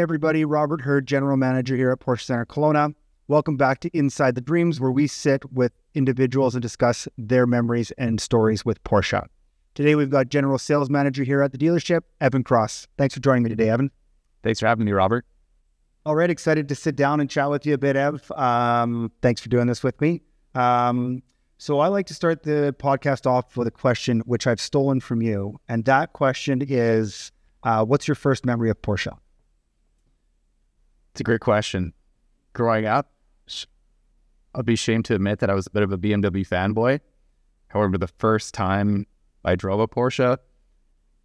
everybody. Robert Hurd, General Manager here at Porsche Centre Kelowna. Welcome back to Inside the Dreams, where we sit with individuals and discuss their memories and stories with Porsche. Today, we've got General Sales Manager here at the dealership, Evan Cross. Thanks for joining me today, Evan. Thanks for having me, Robert. All right, excited to sit down and chat with you a bit, Ev. Thanks for doing this with me. So I like to start the podcast off with a question which I've stolen from you. And that question is, what's your first memory of Porsche? It's a great question. Growing up, I'd be ashamed to admit that I was a bit of a BMW fanboy. However, the first time I drove a Porsche, I'm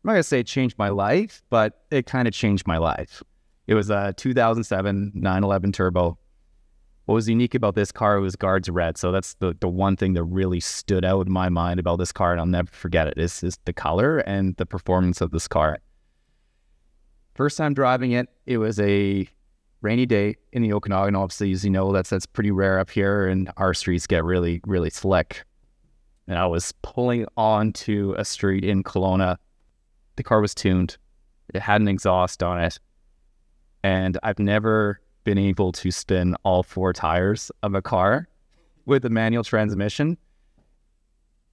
not going to say it changed my life, but it kind of changed my life. It was a 2007 911 Turbo. What was unique about this car was guards red. So that's the one thing that really stood out in my mind about this car, and I'll never forget it, is the color and the performance of this car. First time driving it, it was a rainy day in the Okanagan. Obviously, as you know, that's pretty rare up here, and our streets get really, really slick. And I was pulling onto a street in Kelowna. The car was tuned. It had an exhaust on it. And I've never been able to spin all four tires of a car with a manual transmission.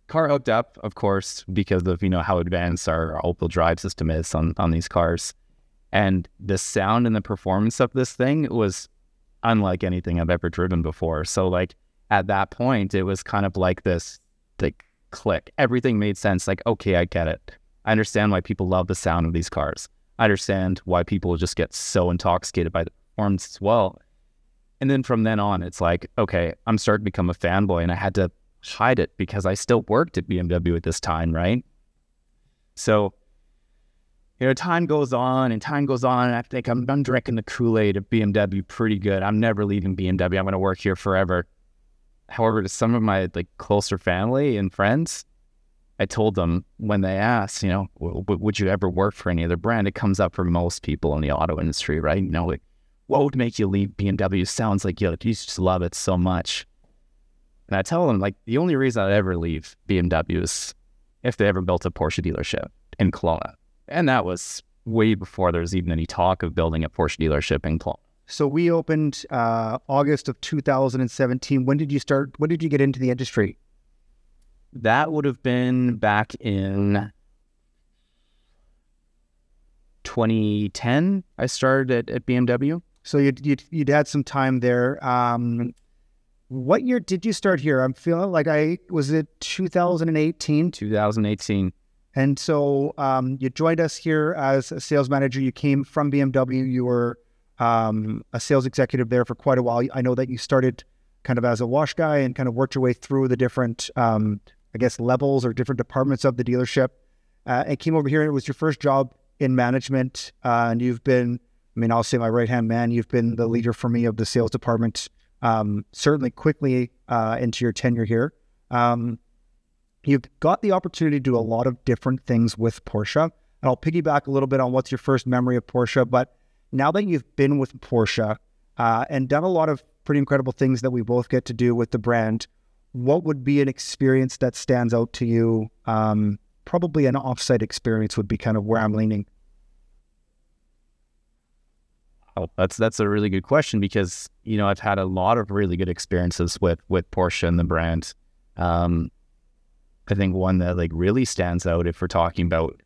Car hooked up, of course, because of, how advanced our all-wheel drive system is on these cars. And the sound and the performance of this thing was unlike anything I've ever driven before. So at that point, it was kind of like this click. Everything made sense. Okay, I get it. I understand why people love the sound of these cars. I understand why people just get so intoxicated by the performance as well. And then from then on, it's okay, I'm starting to become a fanboy, and I had to hide it because I still worked at BMW at this time, right? So, time goes on, and I think I'm drinking the Kool-Aid of BMW pretty good. I'm never leaving BMW. I'm going to work here forever. However, to some of my closer family and friends, I told them when they asked, would you ever work for any other brand? It comes up for most people in the auto industry, right? What would make you leave BMW? Sounds like you just love it so much. And I tell them, the only reason I'd ever leave BMW is if they ever built a Porsche dealership in Kelowna. And that was way before there was even any talk of building a Porsche dealership in Kelowna. So we opened August of 2017. When did you start? When did you get into the industry? That would have been back in 2010. I started at BMW. So you'd had some time there. What year did you start here? I'm feeling was it 2018? 2018. And so you joined us here as a sales manager. You came from BMW. You were a sales executive there for quite a while. I know that you started kind of as a wash guy and kind of worked your way through the different, levels or different departments of the dealership, and came over here, and it was your first job in management. And you've been, I'll say my right-hand man, you've been the leader for me of the sales department, certainly quickly into your tenure here. You've got the opportunity to do a lot of different things with Porsche. And I'll piggyback a little bit on what's your first memory of Porsche. But now that you've been with Porsche and done a lot of pretty incredible things that we both get to do with the brand, what would be an experience that stands out to you? Probably an offsite experience would be kind of where I'm leaning. Oh, that's a really good question because, I've had a lot of really good experiences with Porsche and the brand. I think one that really stands out if we're talking about,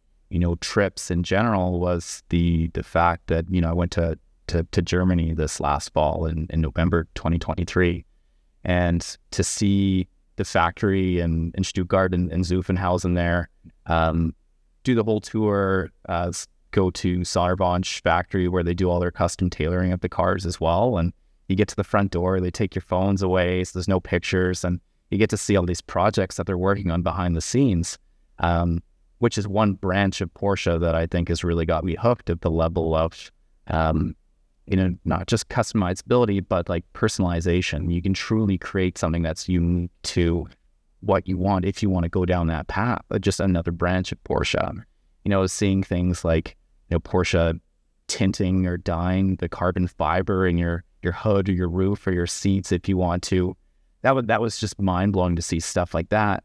trips in general was the fact that, I went to Germany this last fall in November 2023. And to see the factory in Stuttgart and Zuffenhausen there, do the whole tour, go to Sonnerbonch factory where they do all their custom tailoring of the cars as well. And you get to the front door, they take your phones away, so there's no pictures, and you get to see all these projects that they're working on behind the scenes, which is one branch of Porsche that I think has really got me hooked at the level of, not just customizability, but personalization. You can truly create something that's unique to what you want if you want to go down that path. Just another branch of Porsche. Seeing things like, Porsche tinting or dyeing the carbon fiber in your hood or your roof or your seats if you want to. That was just mind-blowing to see stuff like that.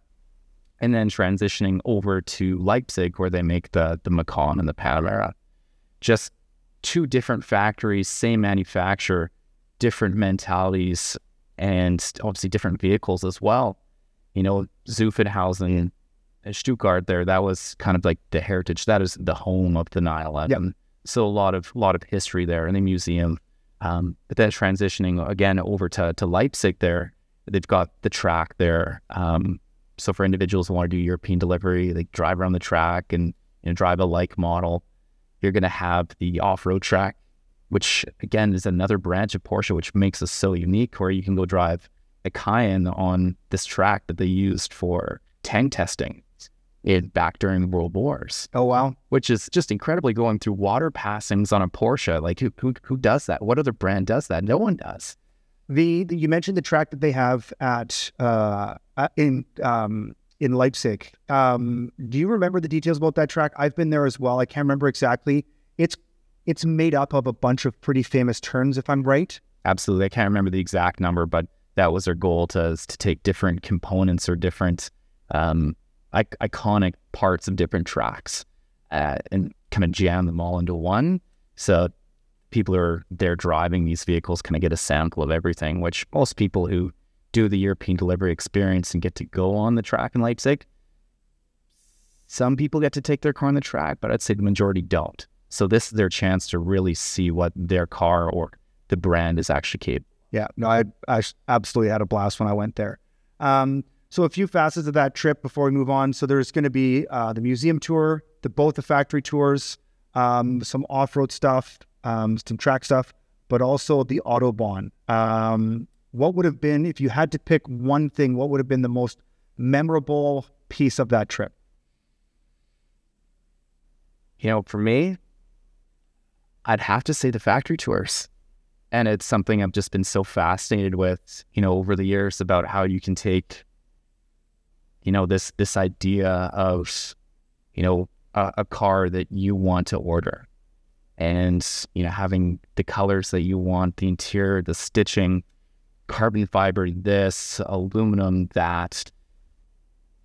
And then transitioning over to Leipzig where they make the Macan and the Panamera. Just two different factories, same manufacturer, different mentalities, and obviously different vehicles as well. You know, Zuffenhausen and Stuttgart there, that was kind of like the heritage. That is the home of the 911. Yep. So a lot of history there in the museum. But then transitioning again over to Leipzig there, they've got the track there. So for individuals who want to do European delivery, they drive around the track and drive a like model. You're going to have the off-road track, which again is another branch of Porsche, which makes us so unique, where you can go drive a Cayenne on this track that they used for tank testing back during the World Wars. Oh, wow. Which is just incredibly, going through water passings on a Porsche. Like who does that? What other brand does that? No one does. You mentioned the track that they have in Leipzig. Do you remember the details about that track? I've been there as well. I can't remember exactly. It's made up of a bunch of pretty famous turns, if I'm right. Absolutely. I can't remember the exact number, but that was their goal, to take different components or different iconic parts of different tracks and kind of jam them all into one. So people are there driving these vehicles kind of get a sample of everything, which most people who do the European delivery experience and get to go on the track in Leipzig, some people get to take their car on the track, but I'd say the majority don't. So this is their chance to really see what their car or the brand is actually capable. Yeah, no, I absolutely had a blast when I went there. So a few facets of that trip before we move on. So there's going to be the museum tour, both the factory tours, some off-road stuff, some track stuff, but also the Autobahn. What would have been, if you had to pick one thing, what would have been the most memorable piece of that trip? You know, for me, I'd have to say the factory tours. And it's something I've just been so fascinated with, over the years, about how you can take, this idea of, a car that you want to order, and, having the colors that you want, the interior, the stitching, carbon fiber, this, aluminum, that,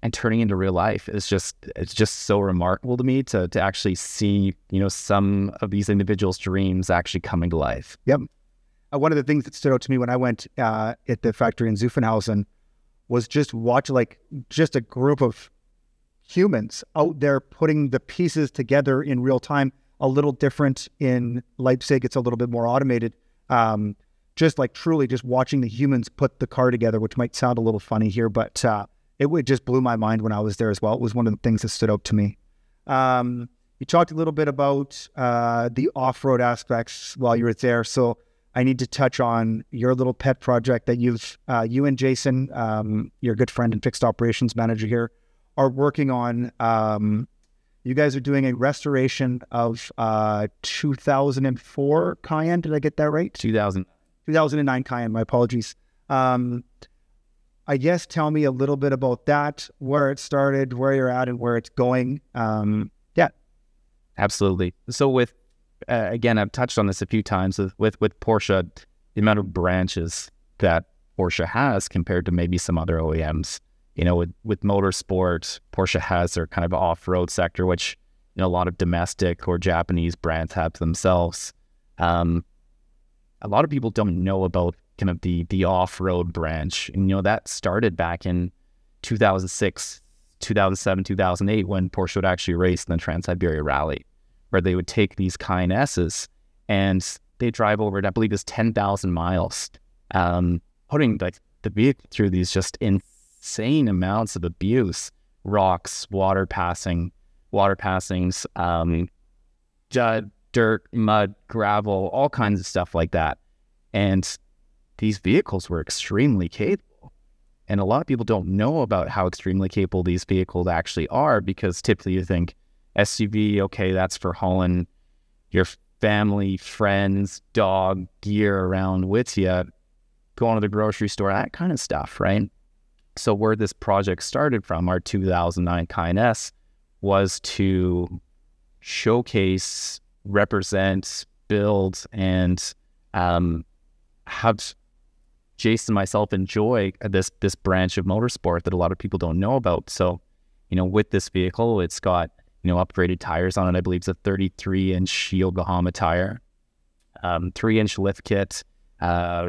and turning into real life it's just so remarkable to me to actually see, some of these individuals' dreams actually coming to life. Yep. One of the things that stood out to me when I went at the factory in Zuffenhausen was just watch just a group of humans out there putting the pieces together in real time. A little different in Leipzig. It's a little bit more automated. Truly just watching the humans put the car together, which might sound a little funny here, but it just blew my mind when I was there as well. It was one of the things that stood out to me. You talked a little bit about the off-road aspects while you were there. So I need to touch on your little pet project that you and Jason, your good friend and fixed operations manager here, are working on. You guys are doing a restoration of 2004 Cayenne. Did I get that right? 2009 Cayenne. My apologies. I guess tell me a little bit about that, where it started, where you're at, and where it's going. Yeah. Absolutely. So with, again, I've touched on this a few times with Porsche, the amount of branches that Porsche has compared to maybe some other OEMs. With motorsport, Porsche has their kind of off-road sector, which, a lot of domestic or Japanese brands have themselves. A lot of people don't know about kind of the off-road branch. And, that started back in 2006, 2007, 2008, when Porsche would actually race in the Trans-Siberia Rally, where they would take these Cayenne S's and they drive over, I believe it's 10,000 miles, putting the vehicle through these just insane amounts of abuse, rocks, water passings, dirt, mud, gravel, all kinds of stuff like that. And these vehicles were extremely capable. And a lot of people don't know about how extremely capable these vehicles actually are, because typically you think SUV, okay, that's for hauling your family, friends, dog, gear around with you, going to the grocery store, that kind of stuff, right? So where this project started from, our 2009 Cayenne S, was to showcase, represent, build, and have Jason and myself enjoy this branch of motorsport that a lot of people don't know about. So, with this vehicle, it's got, upgraded tires on it. I believe it's a 33-inch Yokohama tire. 3-inch lift kit,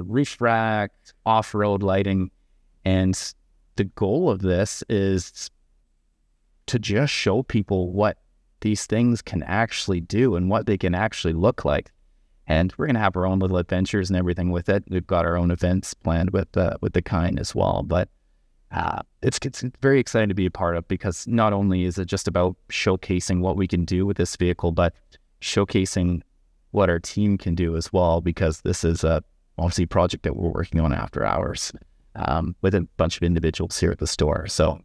reach rack, off-road lighting. And the goal of this is to just show people what these things can actually do and what they can actually look like. And we're going to have our own little adventures and everything with it. We've got our own events planned with the kind as well. But it's very exciting to be a part of, because not only is it just about showcasing what we can do with this vehicle, but showcasing what our team can do as well, because this is obviously a project that we're working on after hours with a bunch of individuals here at the store. So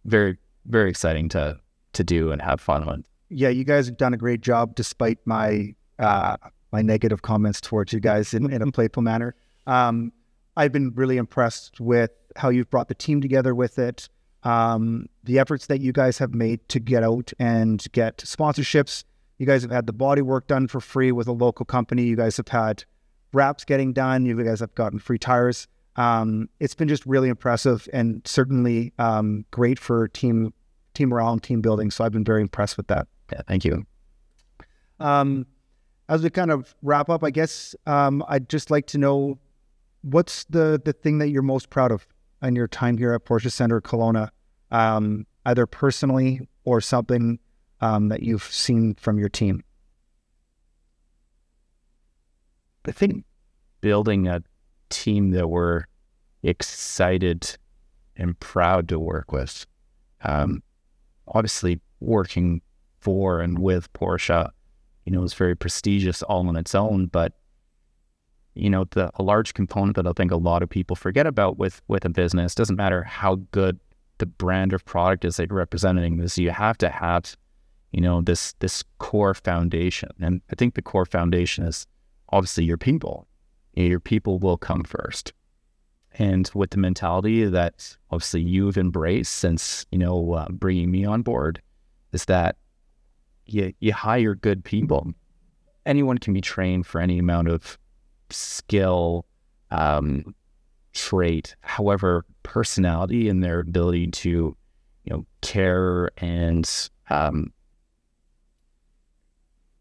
very, very exciting to do and have fun with. Yeah, you guys have done a great job despite my my negative comments towards you guys in a playful manner. I've been really impressed with how you've brought the team together with it. The efforts that you guys have made to get out and get sponsorships. You guys have had the body work done for free with a local company. You guys have had wraps getting done. You guys have gotten free tires. It's been just really impressive and certainly great for team morale and team building. So I've been very impressed with that. Yeah, thank you. As we kind of wrap up, I guess I'd just like to know, what's the thing that you're most proud of in your time here at Porsche Centre Kelowna, either personally or something that you've seen from your team? I think building a team that we're excited and proud to work with. Obviously, working for and with Porsche, is very prestigious all on its own, but a large component that I think a lot of people forget about with a business, doesn't matter how good the brand or product is that you're representing, is you have to have, this core foundation. And I think the core foundation is obviously your people. Your people will come first. And with the mentality that obviously you've embraced since, bringing me on board, is that you hire good people. Anyone can be trained for any amount of skill, trait. However, personality and their ability to, care and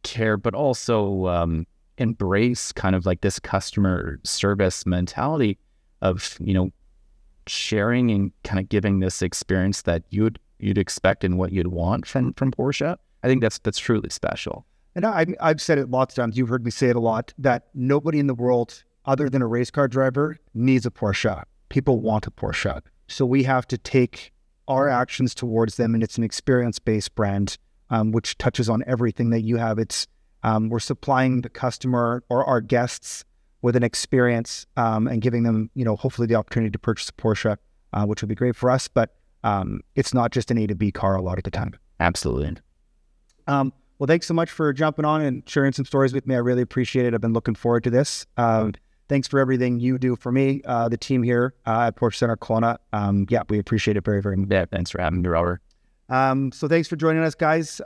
care, but also embrace kind of like this customer service mentality of, sharing and kind of giving this experience that you'd expect and what you'd want from Porsche. I think that's truly special. And I've said it lots of times, you've heard me say it a lot, that nobody in the world other than a race car driver needs a Porsche. People want a Porsche. So we have to take our actions towards them, and it's an experience-based brand, which touches on everything that you have. It's we're supplying the customer or our guests with an experience and giving them, hopefully the opportunity to purchase a Porsche, which would be great for us. But it's not just an A to B car a lot of the time. Absolutely. Well, thanks so much for jumping on and sharing some stories with me. I really appreciate it. I've been looking forward to this. Thanks for everything you do for me, the team here at Porsche Centre Kelowna. Yeah, we appreciate it very, very much. Yeah, thanks for having me, Robert. So thanks for joining us, guys.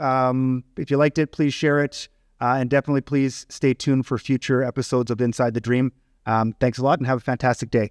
If you liked it, please share it. And definitely please stay tuned for future episodes of Inside the Dream. Thanks a lot and have a fantastic day.